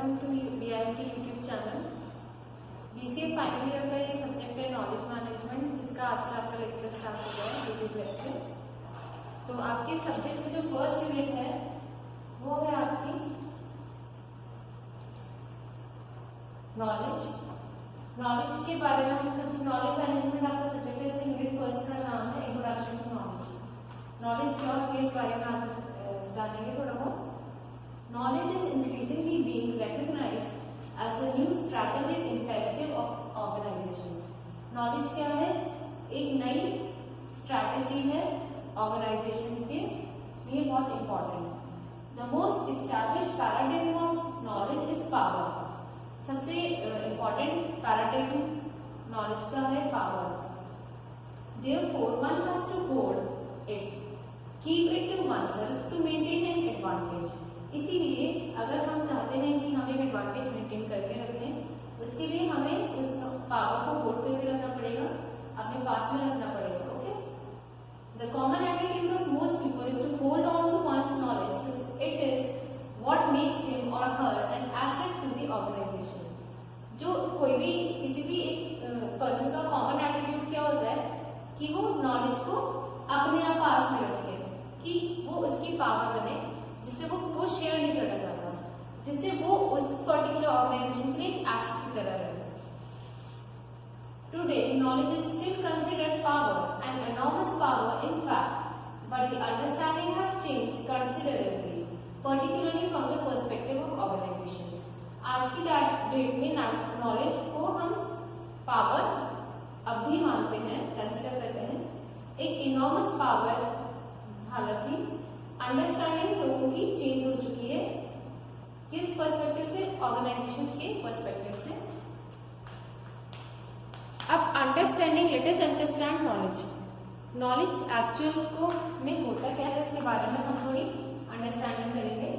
Welcome to BIMT YouTube channel. BCA final year का ये subject है नॉलेज मैनेजमेंट, जिसका आज से आपका लेक्चर स्टार्ट हो गया है, यूट्यूब लेक्चर। तो आपके सब्जेक्ट में जो फर्स्ट यूनिट है वो है आपकी नॉलेज। नॉलेज के बारे में हम सबसे नॉलेज मैनेजमेंट आपका सब्जेक्ट है, इसका यूनिट फर्स्ट का नाम है इंट्रोडक्शन टू नॉलेज। नॉलेज क्या होती है इस बारे में आज जानेंगे थोड़ा बहुत। Knowledge is increasingly being recognized as the new strategic imperative of organizations. Knowledge क्या है? एक नई स्ट्रैटेजी है ऑर्गेनाइजेशंस के लिए, बहुत important. The most established paradigm of knowledge is power. सबसे इंपॉर्टेंट पैराडाइम नॉलेज का है power. Therefore, one has to hold it, keep it to oneself to maintain an advantage. इसीलिए अगर हम चाहते हैं कि हम एक एडवांटेज मेंटेन करके रखें, उसके लिए हमें उस पावर को होल्ड करके रखना पड़ेगा, अपने पास में रखना पड़ेगा। Okay, the common attitude of most people is to hold on to one's knowledge since it is what makes him or her an asset to the organisation. जो कोई भी किसी भी एक पर्सन का कॉमन एटीट्यूड क्या होता है कि वो नॉलेज को अपने आप पास में रखे, कि वो उसकी पावर बने, जिससे वो शेयर नहीं करना चाहता, जिससे वो उस पर्टिकुलर ऑर्गेनाइजेशन के लिए एसेट की तरह रहे। Today knowledge is still considered power and enormous power in fact, but the understanding has changed considerably, particularly from the perspective of organisations. आज की डेट में नॉलेज को हम पावर अब भी मानते हैं, कंसिडर करते हैं, एक इनॉर्मस पावर। हालांकि अंडरस्टैंडिंग लोगों की चेंज हो चुकी है, किस पर्सपेक्टिव से? ऑर्गेनाइजेशंस के पर्सपेक्टिव से। अब understanding, let us understand knowledge. Knowledge actual को में होता क्या है इसके बारे में हम थोड़ी अंडरस्टैंडिंग करेंगे।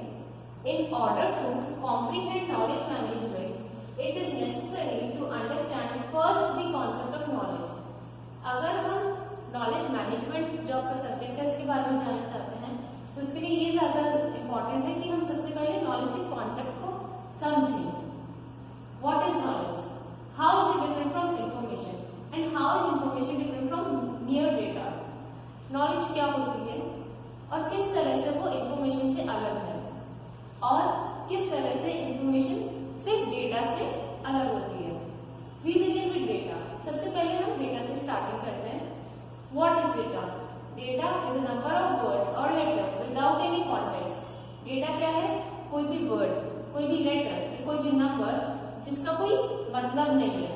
In order to comprehend knowledge management it is necessary to understand first the concept of knowledge. अगर हम नॉलेज मैनेजमेंट जो आपका सब्जेक्ट है उसके बारे में जानना चाहते हैं, तो उसके लिए ये ज्यादा इंपॉर्टेंट है कि हम सबसे पहले नॉलेज के कॉन्सेप्ट को समझें। What is knowledge, how is it different from information, and how is information different from near data. Knowledge क्या होती है और किस तरह से वो इंफॉर्मेशन से अलग है, और किस तरह से इंफॉर्मेशन सिर्फ डेटा से अलग होती है। We begin with data. सबसे पहले हम डेटा से स्टार्टिंग करते हैं। What is data? Data is a number of word or letter without any context. Data क्या है? कोई भी वर्ड, कोई भी लेटर, कोई भी नंबर जिसका कोई मतलब नहीं है।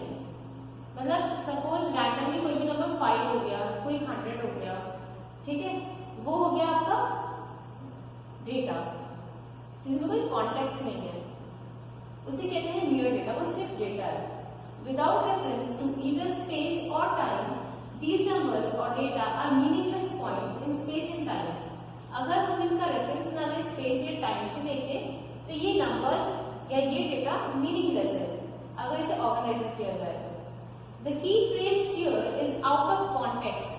मतलब सपोज रैंडमली कोई भी नंबर 5 हो गया, कोई 100 हो गया, ठीक है, वो हो गया आपका डेटा, जिसमें कोई कॉन्टेक्स्ट नहीं है, उसे कहते हैं नियर डेटा। वो सिर्फ डेटा है, without reference to either space और time. These numbers or data are meaningless points in space and time. अगर हम इनका रेफरेंस ना लें स्पेस या टाइम से लेके, तो ये नंबर्स या ये डेटा मीनिंगलेस है अगर इसे ऑर्गेनाइज किया जाए। The key phrase here is out of context,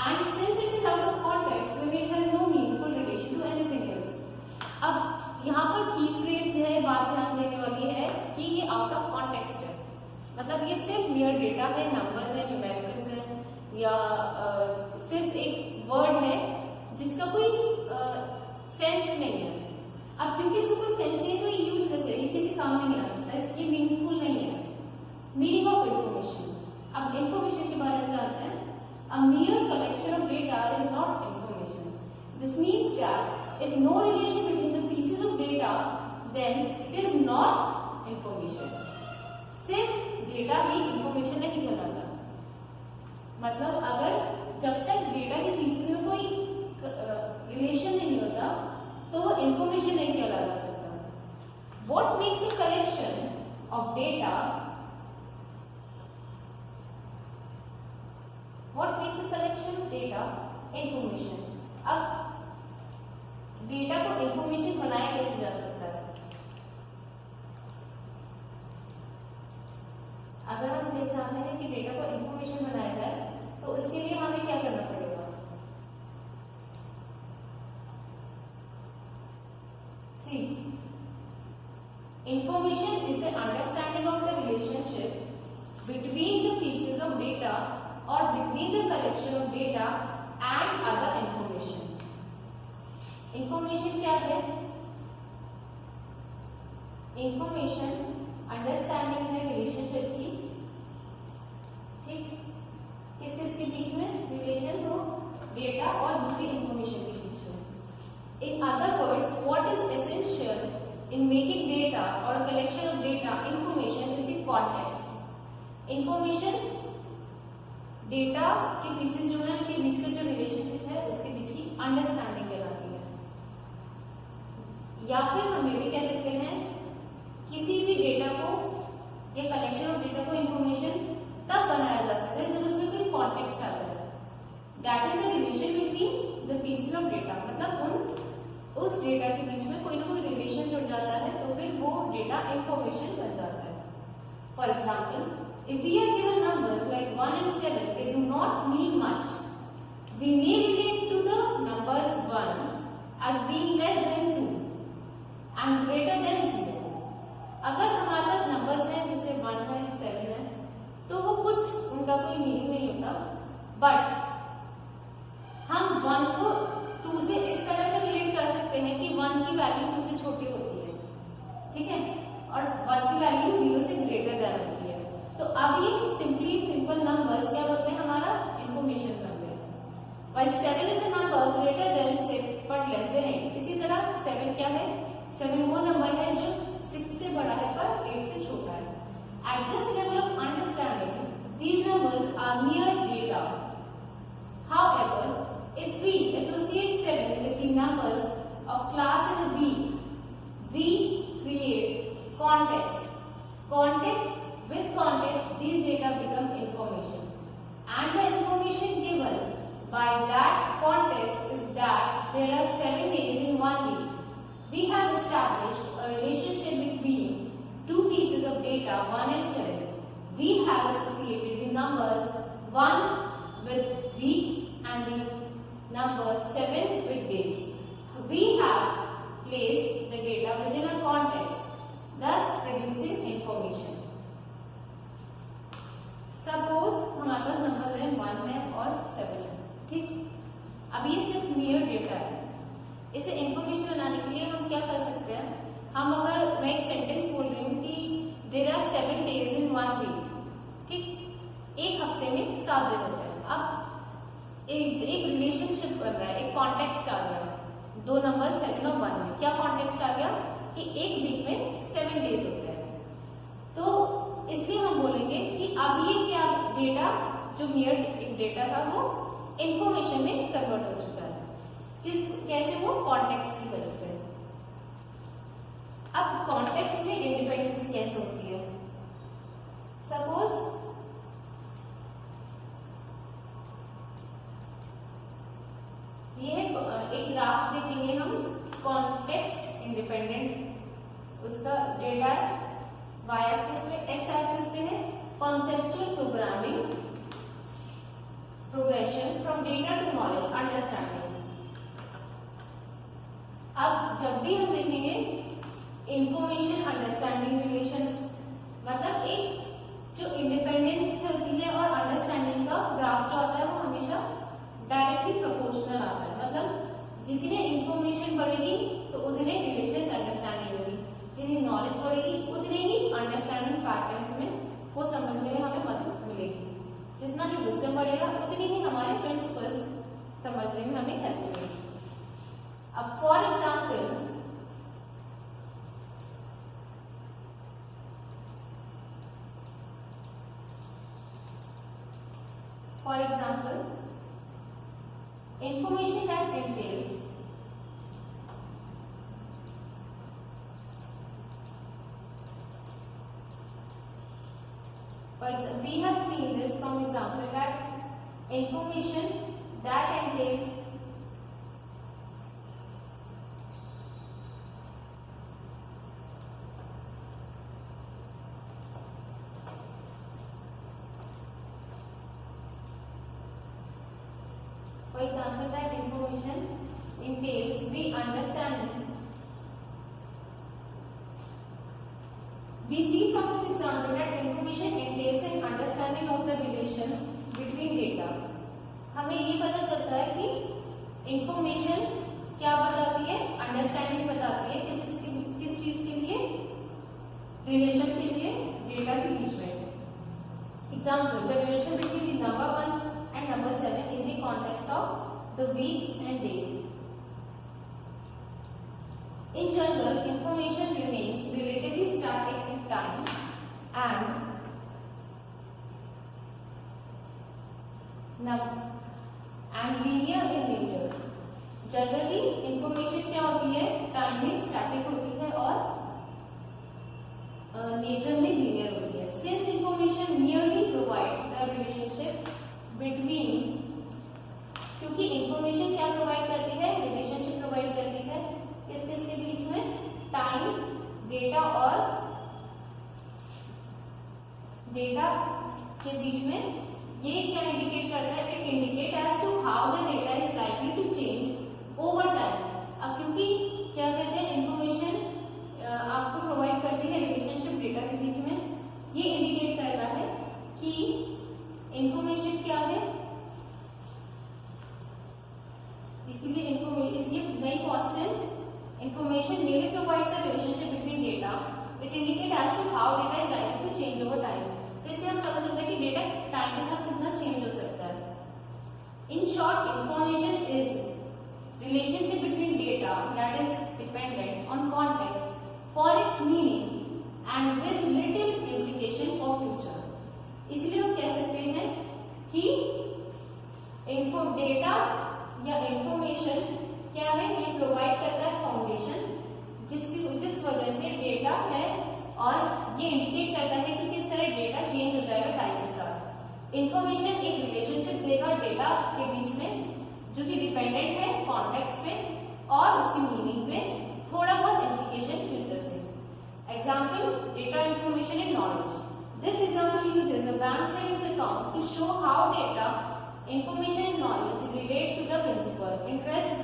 and since it is out of context, then it has no meaningful relation to anything else. अब यहाँ पर की फ्रेज है, बात ध्यान देने वाली है कि ये आउट ऑफ कॉन्टेक्स्ट है, मतलब ये सिर्फ मेयर डेटा है, नंबर्स है, न्यूमेरिकल्स है, या सिर्फ एक वर्ड है जिसका कोई सेंस नहीं है। अब क्योंकि इसका कोई सेंस नहीं है तो ये यूजलेस है, ये किसी काम में नहीं आ सकता, इसकी मीनिंगफुल नहीं है। Meaning of information. अब इंफॉर्मेशन के बारे में जानते हैं। अ mere collection of data is not information. This means that if no relation between the pieces of data, then it is not information. सिर्फ डेटा ही इंफॉर्मेशन नहीं कहलाता। मतलब अगर जब तक डेटा के पीसेस में कोई रिलेशन नहीं होता तो वो इंफॉर्मेशन नहीं कहलाता सकता। What makes a collection of data, what makes a collection of data information. अब डेटा को इंफॉर्मेशन बनाया कैसे जा सकता है? अगर हम ये चाहते हैं कि डेटा को इंफॉर्मेशन बनाया जाए तो उसके लिए हमें क्या करना पड़ेगा? सी Information is the understanding of the relationship between the pieces of data or between the collection of data and other information. Information क्या है? Information अंडरस्टैंडिंग है रिलेशनशिप की, ठीक, किस किस के बीच में रिलेशन हो, डेटा और दूसरी इंफॉर्मेशन के बीच में. In other words, what is essential in making data or collection of data information is the context. Information data के पीसेस जो है के बीच का जो रिलेशनशिप है उसके बीच की अंडरस्टैंडिंग कहलाती है. या फिर हम ये भी कह सकते हैं किसी भी डेटा को या कलेक्शन ऑफ डेटा को इंफॉर्मेशन तब बनाया जा सकता है जब उसमें कोई कॉन्टेक्स्ट आता है. That is the relation between the pieces of data. मतलब उस डेटा के बीच में कोई ना कोई रिलेशन जुड़ जाता है तो फिर वो डेटा इंफॉर्मेशन बन जाता है. For example, if we are given numbers like 1 and 7, they do not mean much. We may relate to the numbers 1 as being less than 2 and greater than 0. अगर हमारे पास नंबर्स हैं जैसे 1 है 7 है तो वो कुछ उनका कोई मीनिंग नहीं होता, बट हम 1 को 2 से इस तरह से रिलेट कर सकते हैं कि 1 की वैल्यू 2 से छोटी होती है, ठीक है, और 1 की वैल्यू 0 से ग्रेटर देन होती है. तो अब ये सिंपल नंबर्स क्या बोलते हैं, हमारा इंफॉर्मेशन करते हैं. While 7 is a number greater than 6 but less than 8. इसी तरह 7 क्या है, 7 वो नंबर है जो 6 से बड़ा है पर 8 से छोटा है. At this level of understanding, these numbers are mere data. However, if we associate 7 with the numbers of class in a week, we create context. With context, these data become information. And the information given by that context is that there are 7 days in 1 week. We have established a relationship between two pieces of data, 1 and 7. We have associated the numbers 1 with week and the number 7 with days. We have placed the data within a context, thus producing information. Suppose हमारे पास numbers हैं 1 है और 7 है, ठीक. अब ये सिर्फ mere data है. इसे इंफॉर्मेशन बनाने के लिए हम क्या कर सकते हैं, हम अगर मैं एक सेंटेंस बोल रही हूँ कि there are 7 days in 1 week, ठीक, एक हफ्ते में 7 दिन होते हैं. अब एक रिलेशनशिप बन रहा है, एक कॉन्टेक्स्ट आ गया, दो नंबर 7 और 1 में. क्या कॉन्टेक्स्ट आ गया कि एक वीक में 7 डेज होते हैं. तो इसलिए हम बोलेंगे कि अब ये क्या डेटा जो मियर एक डेटा था वो इंफॉर्मेशन में कन्वर्ट हो चुका है. कैसे, वो कॉन्टेक्स्ट की वजह से. अब कॉन्टेक्स्ट में इंडिपेंडेंस कैसे होती है. सपोज ये है एक ग्राफ देखेंगे हम, कॉन्टेक्स्ट इंडिपेंडेंट, उसका डेटा y एक्सिस पे, x एक्सिस पे है conceptual programming progression from data to knowledge understanding. अब जब भी हम देखेंगे इंफॉर्मेशन अंडरस्टैंडिंग रिलेशंस, मतलब एक जो इंडिपेंडेंस होती है और अंडरस्टैंडिंग का ग्राफ जो आता है वो हमेशा डायरेक्टली प्रोपोर्शनल आता है. मतलब जितने इंफॉर्मेशन बढ़ेगी तो उतने रिलेशन अंडरस्टैंडिंग होगी, जितनी नॉलेज बढ़ेगी उतने ही अंडरस्टैंडिंग पैटर्न्स में को समझने में हमें मदद मिलेगी. जितना ही विजडम बढ़ेगा उतनी ही हमारे प्रिंसिपल्स समझने में हमें हेल्प मिलेगी. अब for example information that entails we have seen this from example that information that entails for example that information entails we understand We see from this example that information entails an understanding of the relation between data. हमें ये पता चलता है कि information क्या बताती है, understanding बताती है किस चीज के लिए, रिलेशन के लिए डेटा के बीच में. Example, the relation between number 1 and number 7 in the context of the weeks and days. In general, information remains relatively static in time and linear in nature. Generally, information क्या होती है, time में static होती है और nature में linear होती है. Since information merely provides the relationship between, क्योंकि इंफॉर्मेशन क्या प्रोवाइड करती है, रिलेशनशिप प्रोवाइड करती है किसके बीच में, टाइम, डेटा और डेटा के बीच में. ये क्या इंडिकेट करता है, it indicate as to how the data is likely to change over time. अब क्योंकि क्या कहते हैं, इंफॉर्मेशन आपको प्रोवाइड करती है रिलेशनशिप डेटा के बीच में, ये इंडिकेट करता है कि इंफॉर्मेशन क्या है. इसलिए नई questions, information merely provides a relationship between data. It indicates as to how data is likely to change over time. तो इससे हम पता चलता है कि डेटा टाइम के साथ कितना चेंज हो सकता है. In short, information is relationship between data that is dependent on context for its meaning and with little implication for future. इसलिए हम कह सकते हैं कि डेटा या इंफॉर्मेशन क्या है, ये प्रोवाइड करता है फाउंडेशन जिस वजह से डेटा है, और ये इंडिकेट करता है कि किस तरह डेटा चेंज हो जाएगा टाइम के साथ. इंफॉर्मेशन एक रिलेशनशिप देगा डेटा के बीच में जो कि डिपेंडेंट है कॉन्टेक्स्ट पे और उसकी मीनिंग पे, थोड़ा बहुत इम्प्लीकेशन फ्यूचर से. Example, data information in knowledge. This example uses a bank savings account to show how data information in knowledge relate to the principal, interest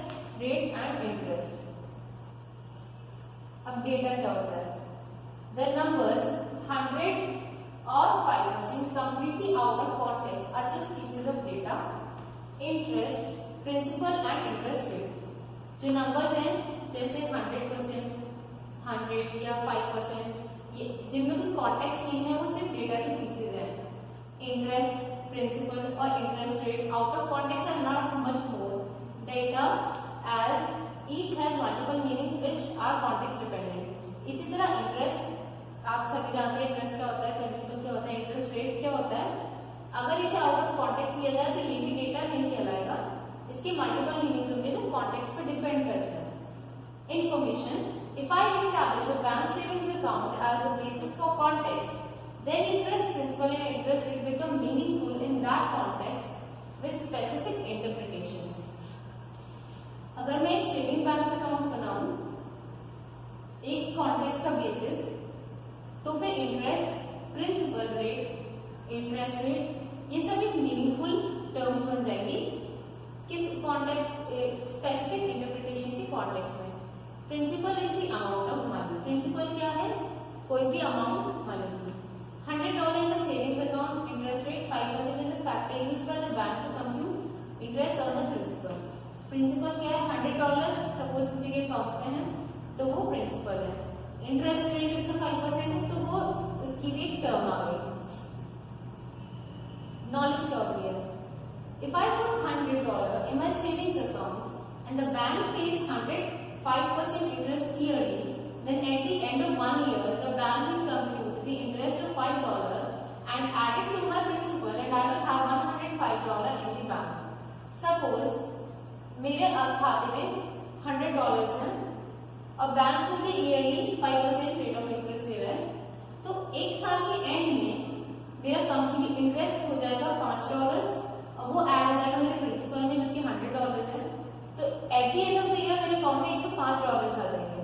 rate and interest. अब data क्या होता है, the numbers 100 और 5% completely out of context are just pieces of data. Interest, principal and interest rate. जो numbers हैं जैसे 100%, 100 या 5%, ये जिनमें कोई कॉन्टेक्स्ट नहीं है वो सिर्फ डेटा के पीसेज हैं. इंटरेस्ट, प्रिंसिपल और interest rate out of context or not much more data as each has multiple meanings which are context dependent. इसी तरह इंटरेस्ट आप सभी जानते हैं, इंटरेस्ट क्या होता है, प्रिंसिपल क्या होता है, इंटरेस्ट रेट क्या होता है. अगर इसे आउट ऑफ कॉन्टेक्स्ट लिया जाए तो ये भी डेटा नहीं कहलाएगा, इसके मल्टीपल मीनिंग्स होंगे जो कॉन्टेक्स्ट पे डिपेंड करते हैं. Information, if I establish a bank savings account as a basis for context, then interest, principal and interest rate become meaningful in that context with specific interpretations. अगर मैं एक saving bank account बनाऊं एक context का basis, तो फिर interest, principal rate, interest rate, ये सब एक मीनिंगफुल टर्म्स बन जाएंगी किस कॉन्टेक्स्ट, स्पेसिफिक इंटरप्रिटेशन के कॉन्टेक्स्ट में. Principal is the amount of money. Principal क्या है, कोई भी अमाउंट मनी की. $100 in the savings account, interest rate 5% is a factor used by the bank to compute interest on the principal. Principal क्या है, $100 suppose किसी के अकाउंट में है तो वो प्रिंसिपल है. इंटरेस्ट रेट इसका 5% है तो वो उसकी भी एक टर्म आ गई. नॉलेज क्या होती है, if I put $100 in my savings account and the bank pays 105% interest yearly, then at the end of 1 year the bank will compute the interest of $5 and add it to my principal and I will have $105 in the bank. Suppose मेरे खाते में $100 है और bank मुझे yearly 5% rate of interest दे रहा है, तो एक साल के एंड में मेरा कंप्लीट इंटरेस्ट हो जाएगा $5 और वो ऐड हो जाएगा मेरे प्रिंसिपल में जो कि $100 है. तो at the end of the year मेरे अकाउंट में $105 आ जाएंगे.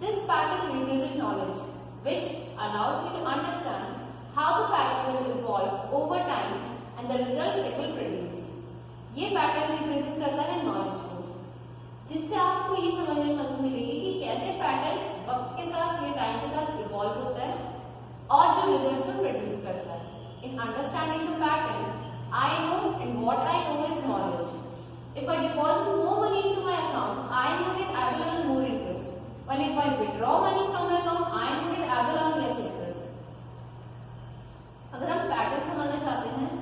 This pattern represent knowledge which allows me to understand how the pattern will evolve over time and the results it will produce. ये पैटर्न रिप्रेजेंट करता है knowledge को, जिससे आपको ये समझने में मदद मिलेगी कि कैसे पैटर्न वक्त के साथ या टाइम के साथ इवॉल्व होता है understanding the pattern, I know, and what I know is knowledge. If I deposit more money into my account, I know that I will earn more interest. While if I withdraw money from my account, I know that I will earn less interest. अगर हम pattern समझना चाहते हैं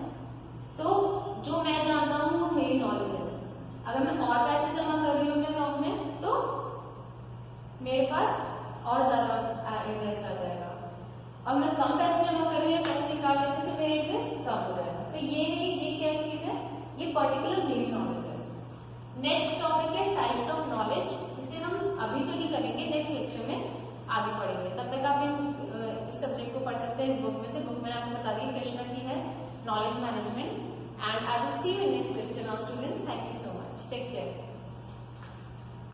तो जो मैं जानता हूँ वो मेरी नॉलेज है। अगर मैं और पैसे जमा कर रही हूँ अपने अकाउंट में तो मेरे पास और ज्यादा इंटरेस्ट आ जाएगा, और मैं कम पैसे जमा कर रही हूँ पैसे निकाल लेते तो मेरा इंटरेस्ट कम हो जाएगा। तो ये क्या चीज है, ये पर्टिकुलर मेरी नॉलेज है। नेक्स्ट टॉपिक है टाइप्स ऑफ नॉलेज, जिसे हम अभी तो नहीं करेंगे, नेक्स्ट लेक्चर में आगे पढ़ेंगे। तब तक आप इस सब्जेक्ट को पढ़ सकते हैं इस बुक में से। बुक मैंने आपको बता दी कृष्णा की है, knowledge management, and I will see you in next lecture now students. Thank you so much, take care.